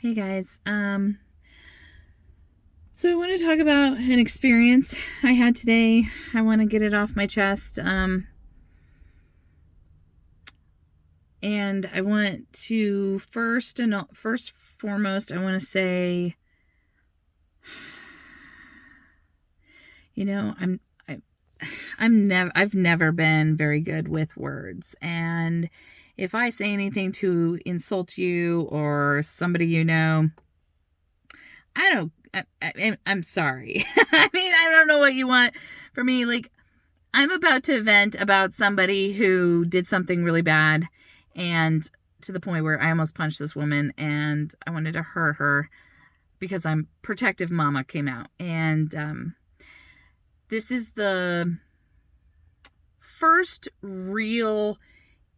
Hey guys. So I want to talk about an experience I had today. I want to get it off my chest. And I want to first foremost, I want to say, I've never been very good with words, and if I say anything to insult you or somebody I'm sorry. I don't know what you want from me. Like, I'm about to vent about somebody who did something really bad, and to the point where I almost punched this woman, and I wanted to hurt her because I'm protective mama came out. And this is the first real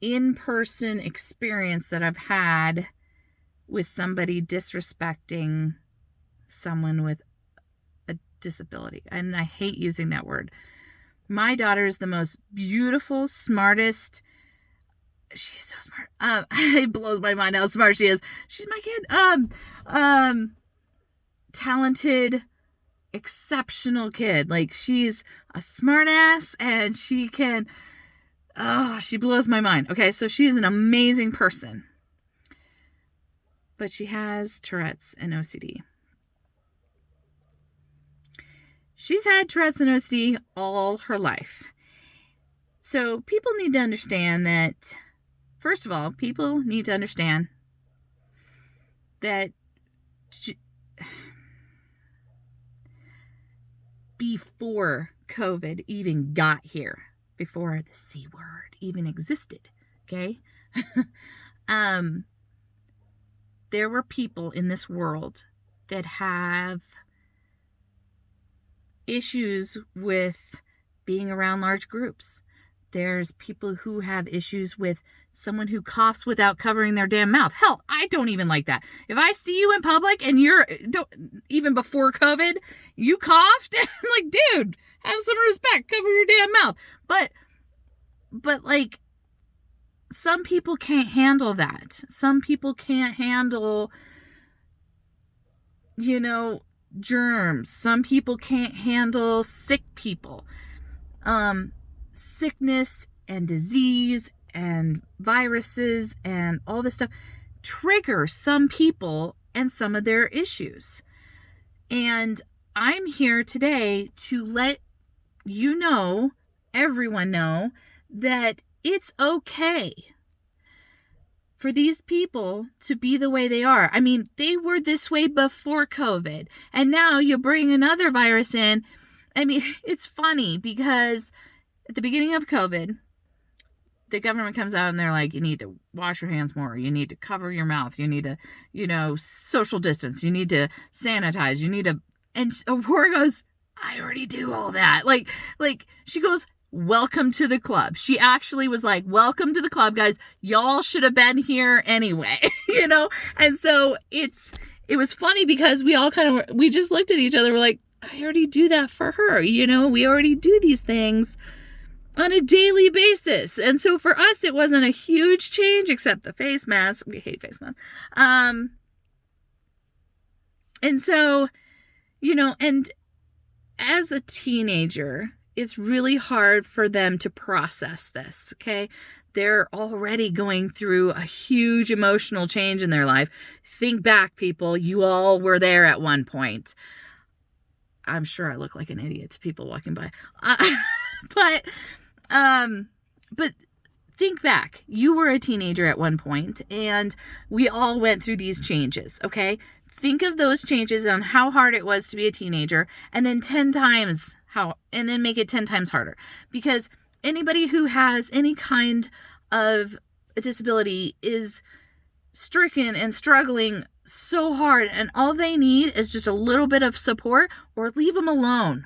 in-person experience that I've had with somebody disrespecting someone with a disability. And I hate using that word. My daughter is the most beautiful, smartest. She's so smart. It blows my mind how smart she is. She's my kid. Talented, exceptional kid. Like, she's a smart ass, and she blows my mind. Okay, so she's an amazing person. But she has Tourette's and OCD. She's had Tourette's and OCD all her life. So people need to understand that, first of all, that before COVID even got here, before the C word even existed, okay? There were people in this world that have issues with being around large groups. There's people who have issues with someone who coughs without covering their damn mouth. Hell, I don't even like that. If I see you in public and even before COVID, you coughed, I'm like, dude, have some respect, cover your damn mouth. But like, some people can't handle that. Some people can't handle, germs. Some people can't handle sick people. Sickness and disease and viruses and all this stuff trigger some people and some of their issues. And I'm here today to let you know, everyone know, that it's okay for these people to be the way they are. I mean, they were this way before COVID, and now you bring another virus in. I mean, it's funny because at the beginning of COVID, the government comes out and they're like, you need to wash your hands more. You need to cover your mouth. You need to, social distance. You need to sanitize. And Aurora goes, I already do all that. Like she goes, welcome to the club. She actually was like, welcome to the club, guys. Y'all should have been here anyway, And so it was funny because we all we just looked at each other. We're like, I already do that for her. We already do these things on a daily basis. And so for us, it wasn't a huge change except the face mask. We hate face masks. And so, and as a teenager, it's really hard for them to process this, okay? They're already going through a huge emotional change in their life. Think back, people. You all were there at one point. I'm sure I look like an idiot to people walking by. But think back. You were a teenager at one point, and we all went through these changes, okay? Think of those changes on how hard it was to be a teenager, and then 10 times and then make it 10 times harder. Because anybody who has any kind of a disability is stricken and struggling so hard, and all they need is just a little bit of support, or leave them alone.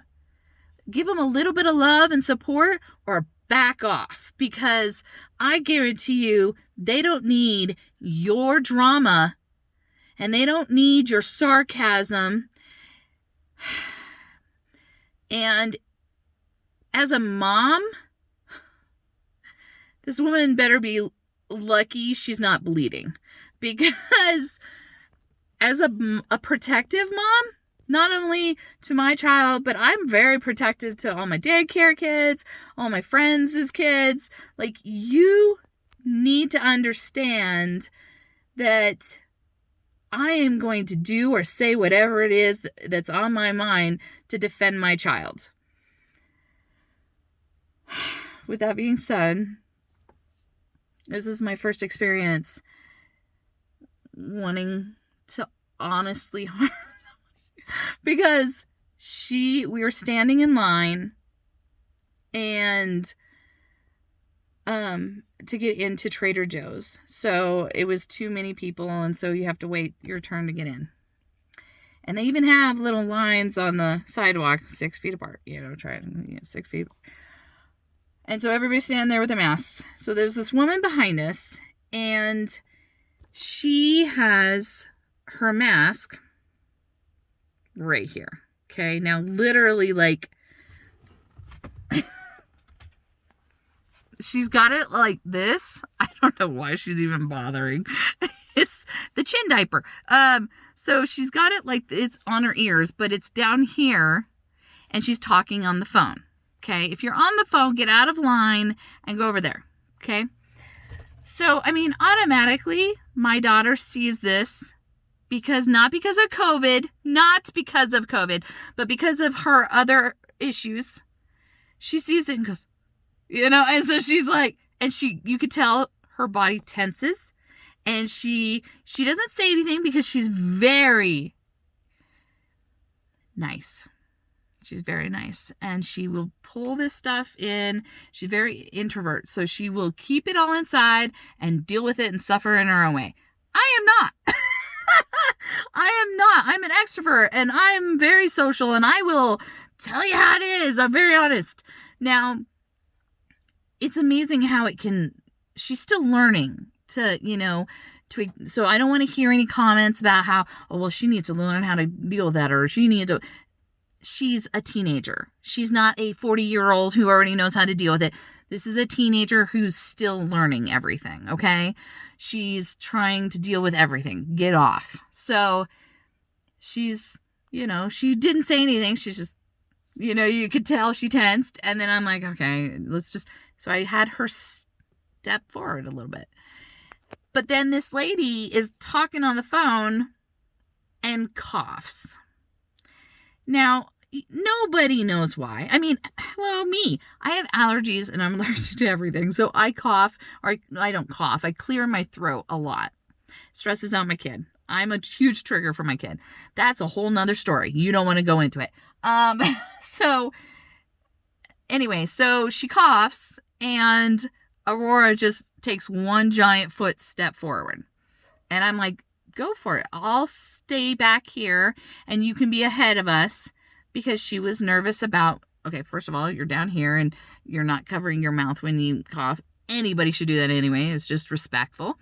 Give them a little bit of love and support, or back off, because I guarantee you they don't need your drama, and they don't need your sarcasm. And as a mom, this woman better be lucky she's not bleeding, because as a protective mom, not only to my child, but I'm very protective to all my daycare kids, all my friends' kids. Like, you need to understand that I am going to do or say whatever it is that's on my mind to defend my child. With that being said, this is my first experience wanting to honestly harm somebody, because we were standing in line and to get into Trader Joe's. So it was too many people, and so you have to wait your turn to get in. And they even have little lines on the sidewalk 6 feet apart, 6 feet. And so everybody's standing there with their masks. So there's this woman behind us, and she has her mask right here. Okay, now literally, like, she's got it like this. I don't know why she's even bothering. It's the chin diaper. So she's got it like it's on her ears, but it's down here, and she's talking on the phone. Okay, if you're on the phone, get out of line and go over there. Okay, so I mean, automatically, my daughter sees this not because of COVID, but because of her other issues. She sees it and goes, and so she's like, and you could tell her body tenses, and she doesn't say anything because she's very nice. She's very nice, and she will pull this stuff in. She's very introvert, so she will keep it all inside and deal with it and suffer in her own way. I am not. I am not. I'm an extrovert, and I'm very social, and I will tell you how it is. I'm very honest. Now, it's amazing how she's still learning to, so I don't want to hear any comments about how, oh, well, she needs to learn how to deal with that, or she's a teenager. She's not a 40-year-old who already knows how to deal with it. This is a teenager who's still learning everything, okay? She's trying to deal with everything. Get off. So she's, she didn't say anything. She's just, you could tell she tensed. And then I'm like, okay, so I had her step forward a little bit. But then this lady is talking on the phone and coughs. Now, nobody knows why. I mean, hello, me. I have allergies and I'm allergic to everything. So I cough, or I don't cough. I clear my throat a lot. Stresses out my kid. I'm a huge trigger for my kid. That's a whole nother story. You don't want to go into it. So anyway, so she coughs, and Aurora just takes one giant footstep forward. And I'm like, go for it. I'll stay back here and you can be ahead of us, because she was nervous about, okay, first of all, you're down here and you're not covering your mouth when you cough. Anybody should do that anyway. It's just respectful.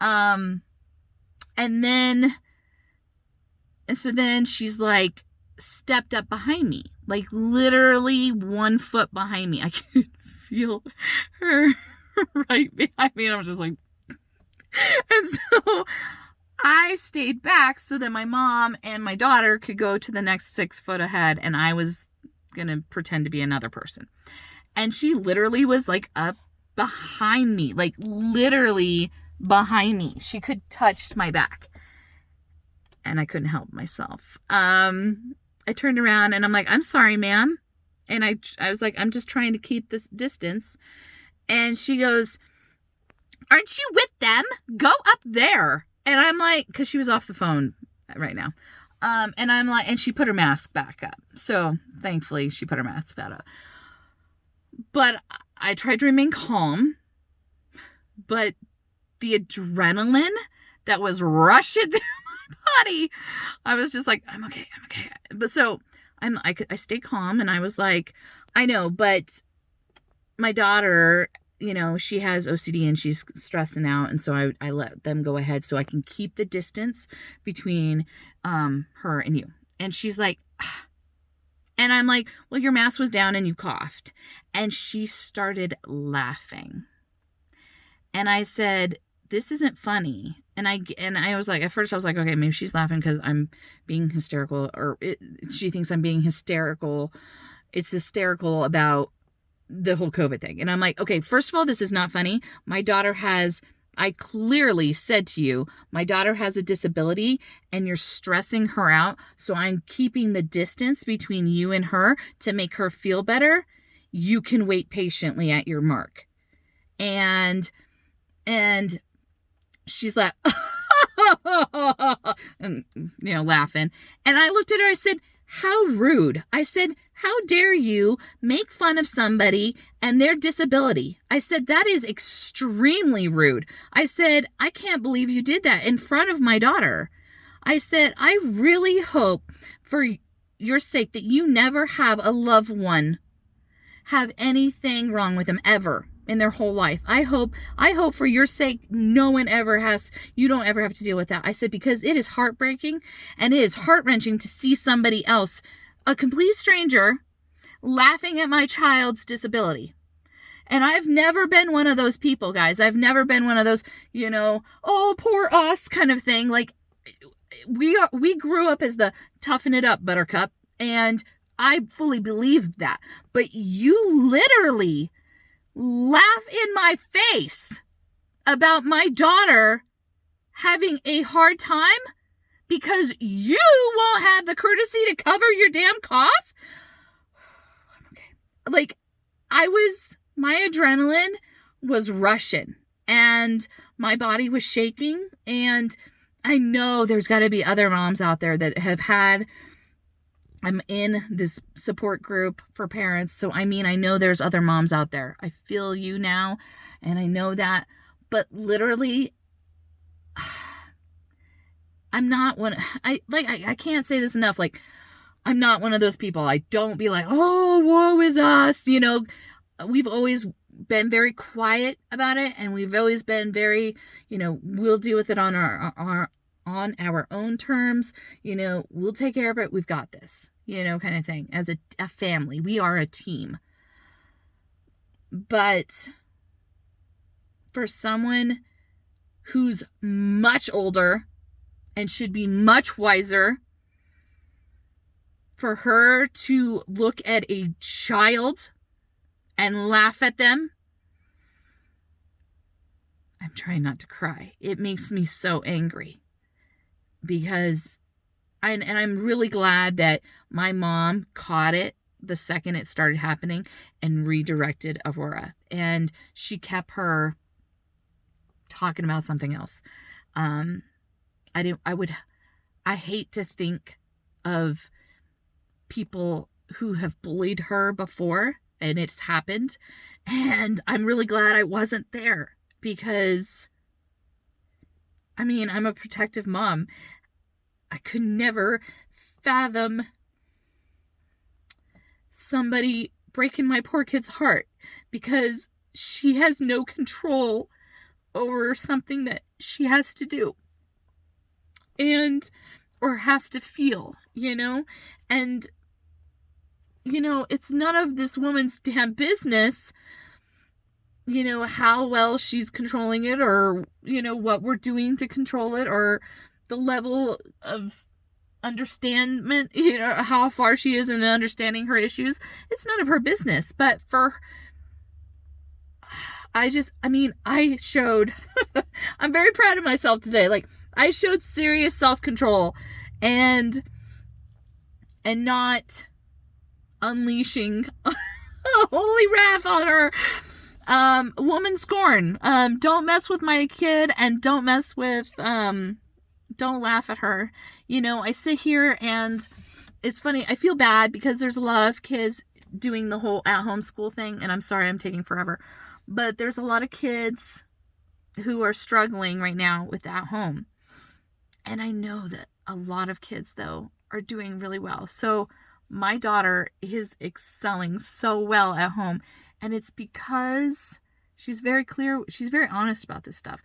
And so then she's like stepped up behind me, like literally 1 foot behind me. I could feel her right behind me. And I was just like, and so I stayed back so that my mom and my daughter could go to the next 6 foot ahead, and I was going to pretend to be another person. And she literally was like up behind me, like literally behind me. She could touch my back, and I couldn't help myself. I turned around and I'm like, I'm sorry, ma'am. And I was like, I'm just trying to keep this distance. And she goes, aren't you with them? Go up there. And I'm like, because she was off the phone right now. And I'm like, and she put her mask back up. So thankfully she put her mask back up. But I tried to remain calm. But the adrenaline that was rushing through my body, I was just like, I'm okay. But so I stayed calm, and I was like, I know, but my daughter, she has OCD and she's stressing out. And so I let them go ahead so I can keep the distance between her and you. And she's like, ah. And I'm like, well, your mask was down and you coughed. And she started laughing. And I said, this isn't funny. And I was like, at first I was like, okay, maybe she's laughing because I'm being hysterical, or she thinks I'm being hysterical. It's hysterical about the whole COVID thing. And I'm like, okay, first of all, this is not funny. I clearly said to you, my daughter has a disability and you're stressing her out. So I'm keeping the distance between you and her to make her feel better. You can wait patiently at your mark. And she's like, and, laughing. And I looked at her, I said, how rude. I said, how dare you make fun of somebody and their disability? I said, that is extremely rude. I said, I can't believe you did that in front of my daughter. I said, I really hope for your sake that you never have a loved one have anything wrong with them ever in their whole life. I hope for your sake you don't ever have to deal with that. I said, because it is heartbreaking and it is heart-wrenching to see somebody else, a complete stranger, laughing at my child's disability. And I've never been one of those people, guys. I've never been one of those, oh, poor us kind of thing. Like, we grew up as the toughen it up buttercup, and I fully believed that. But you literally laugh in my face about my daughter having a hard time because you won't have the courtesy to cover your damn cough. Okay. Like, my adrenaline was rushing and my body was shaking, and I know there's got to be other moms out there that have had, I'm in this support group for parents. So, I know there's other moms out there. I feel you now, and I know that. But literally, I'm not one. I can't say this enough. Like, I'm not one of those people. I don't be like, oh, woe is us. We've always been very quiet about it, and we've always been very, we'll deal with it on our own terms. We'll take care of it. We've got this, kind of thing. As a family, we are a team. But for someone who's much older and should be much wiser, for her to look at a child and laugh at them, I'm trying not to cry. It makes me so angry. Because I'm really glad that my mom caught it the second it started happening and redirected Aurora, and she kept her talking about something else. I hate to think of people who have bullied her before and it's happened, and I'm really glad I wasn't there, because I'm a protective mom. I could never fathom somebody breaking my poor kid's heart because she has no control over something that she has to do or has to feel, and, it's none of this woman's damn business, how well she's controlling it, or, what we're doing to control it, or the level of understanding, how far she is in understanding her issues. It's none of her business. But I showed, I'm very proud of myself today. Like, I showed serious self-control and not unleashing holy wrath on her. Woman scorn. Don't mess with my kid, and don't mess with, don't laugh at her. I sit here and it's funny. I feel bad because there's a lot of kids doing the whole at-home school thing, and I'm sorry I'm taking forever. But there's a lot of kids who are struggling right now with at home. And I know that a lot of kids, though, are doing really well. So my daughter is excelling so well at home. And it's because she's very clear. She's very honest about this stuff.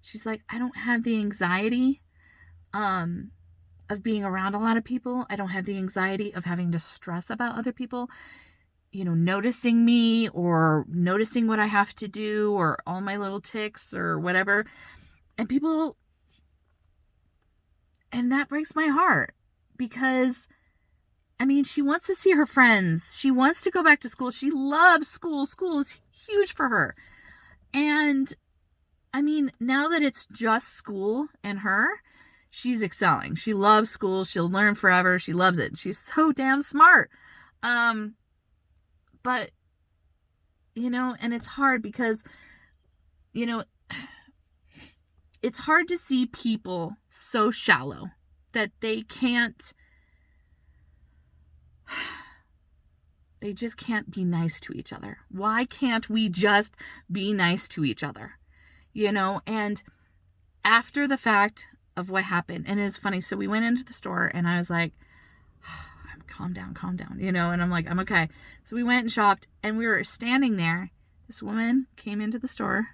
She's like, I don't have the anxiety of being around a lot of people. I don't have the anxiety of having to stress about other people, noticing me or noticing what I have to do or all my little tics or whatever. And people And that breaks my heart because, I mean, she wants to see her friends. She wants to go back to school. She loves school. School is huge for her. And I mean, now that it's just school and her, she's excelling. She loves school. She'll learn forever. She loves it. She's so damn smart. But, you know, and it's hard because, you know, it's hard to see people so shallow that they just can't be nice to each other. Why can't we just be nice to each other? You know, and after the fact of what happened, and it's funny, so we went into the store and I was like, calm down, you know, and I'm like, I'm okay. So we went and shopped and we were standing there. This woman came into the store,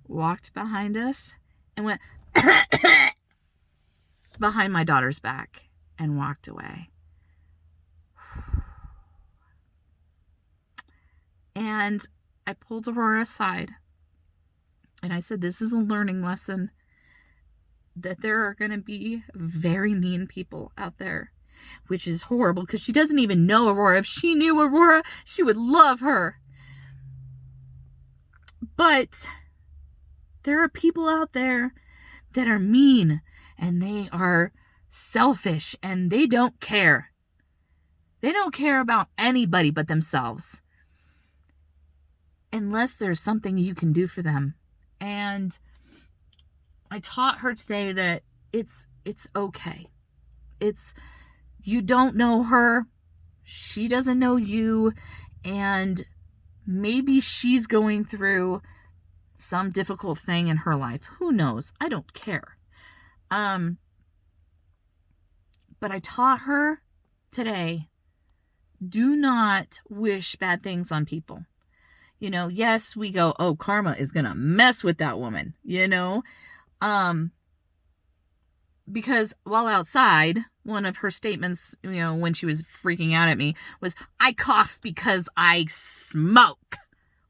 walked behind us, and went behind my daughter's back and walked away. And I pulled Aurora aside and I said, this is a learning lesson that there are going to be very mean people out there, which is horrible because she doesn't even know Aurora. If she knew Aurora, she would love her. But there are people out there that are mean and they are selfish and they don't care. They don't care about anybody but themselves. Unless there's something you can do for them. And I taught her today that it's okay. You don't know her. She doesn't know you. And maybe she's going through some difficult thing in her life. Who knows? I don't care. But I taught her today, do not wish bad things on people. You know, yes, we go, oh, karma is going to mess with that woman, you know? Because while outside, one of her statements, you know, when she was freaking out at me was, I cough because I smoke.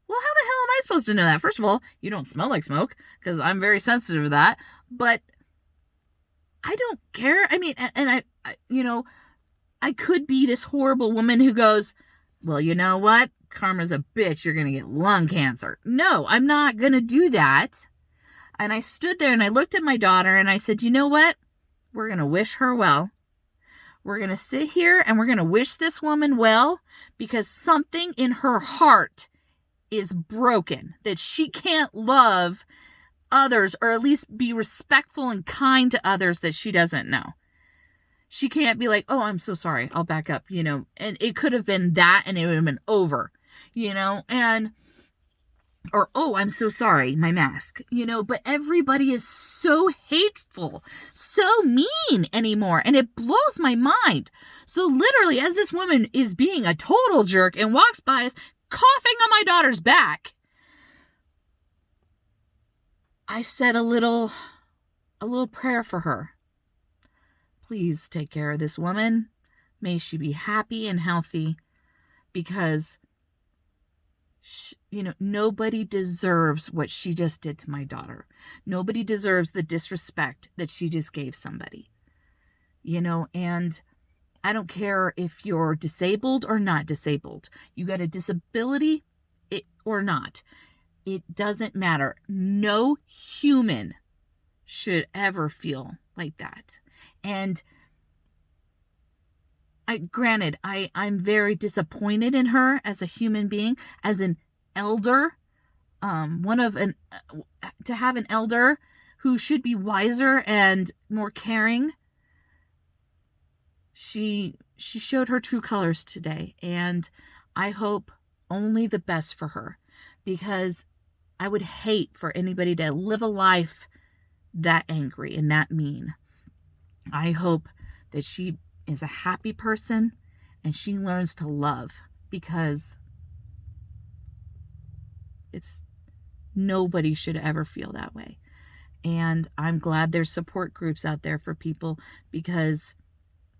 Well, how the hell am I supposed to know that? First of all, you don't smell like smoke because I'm very sensitive to that, but I don't care. I mean, and I you know, I could be this horrible woman who goes, well, you know what? Karma's a bitch. You're going to get lung cancer. No, I'm not going to do that. And I stood there and I looked at my daughter and I said, you know what? We're going to wish her well. We're going to sit here and we're going to wish this woman well because something in her heart is broken, that she can't love others or at least be respectful and kind to others that she doesn't know. She can't be like, oh, I'm so sorry. I'll back up, you know, and it could have been that and it would have been over, you know, or, oh, I'm so sorry, my mask, you know, but everybody is so hateful, so mean anymore. And it blows my mind. So literally, as this woman is being a total jerk and walks by us, coughing on my daughter's back, I said a little prayer for her. Please take care of this woman. May she be happy and healthy because, you know, nobody deserves what she just did to my daughter. Nobody deserves the disrespect that she just gave somebody, you know, and I don't care if you're disabled or not disabled. You got a disability or not. It doesn't matter. No human should ever feel like that. And I'm very disappointed in her as a human being, as an elder, to have an elder who should be wiser and more caring. She showed her true colors today, and I hope only the best for her, because I would hate for anybody to live a life that angry and that mean. I hope that she is a happy person and she learns to love, because nobody should ever feel that way. And I'm glad there's support groups out there for people,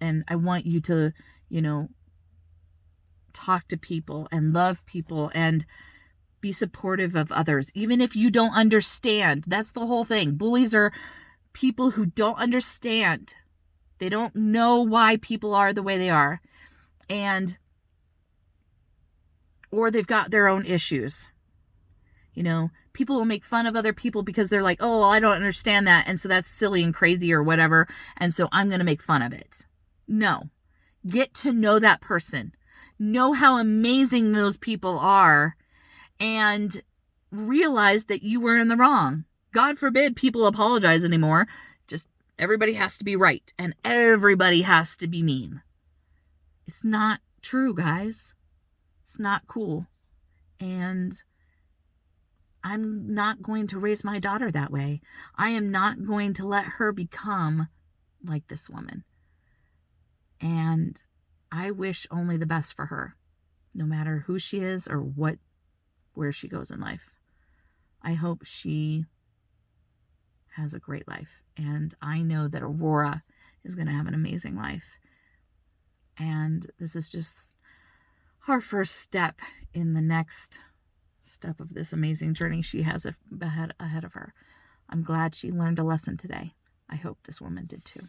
and I want you to, you know, talk to people and love people and be supportive of others, even if you don't understand. That's the whole thing. Bullies are people who don't understand They don't know why people are the way they are. Or they've got their own issues. You know, people will make fun of other people because they're like, oh, well, I don't understand that. And so that's silly and crazy or whatever. And so I'm going to make fun of it. No. Get to know that person. Know how amazing those people are. And realize that you were in the wrong. God forbid people apologize anymore. Just everybody has to be right. And everybody has to be mean. It's not true, guys. It's not cool. And I'm not going to raise my daughter that way. I am not going to let her become like this woman. And I wish only the best for her, no matter who she is or where she goes in life. I hope she has a great life. And I know that Aurora is going to have an amazing life. And this is just our first step in the next step of this amazing journey she has ahead of her. I'm glad she learned a lesson today. I hope this woman did too.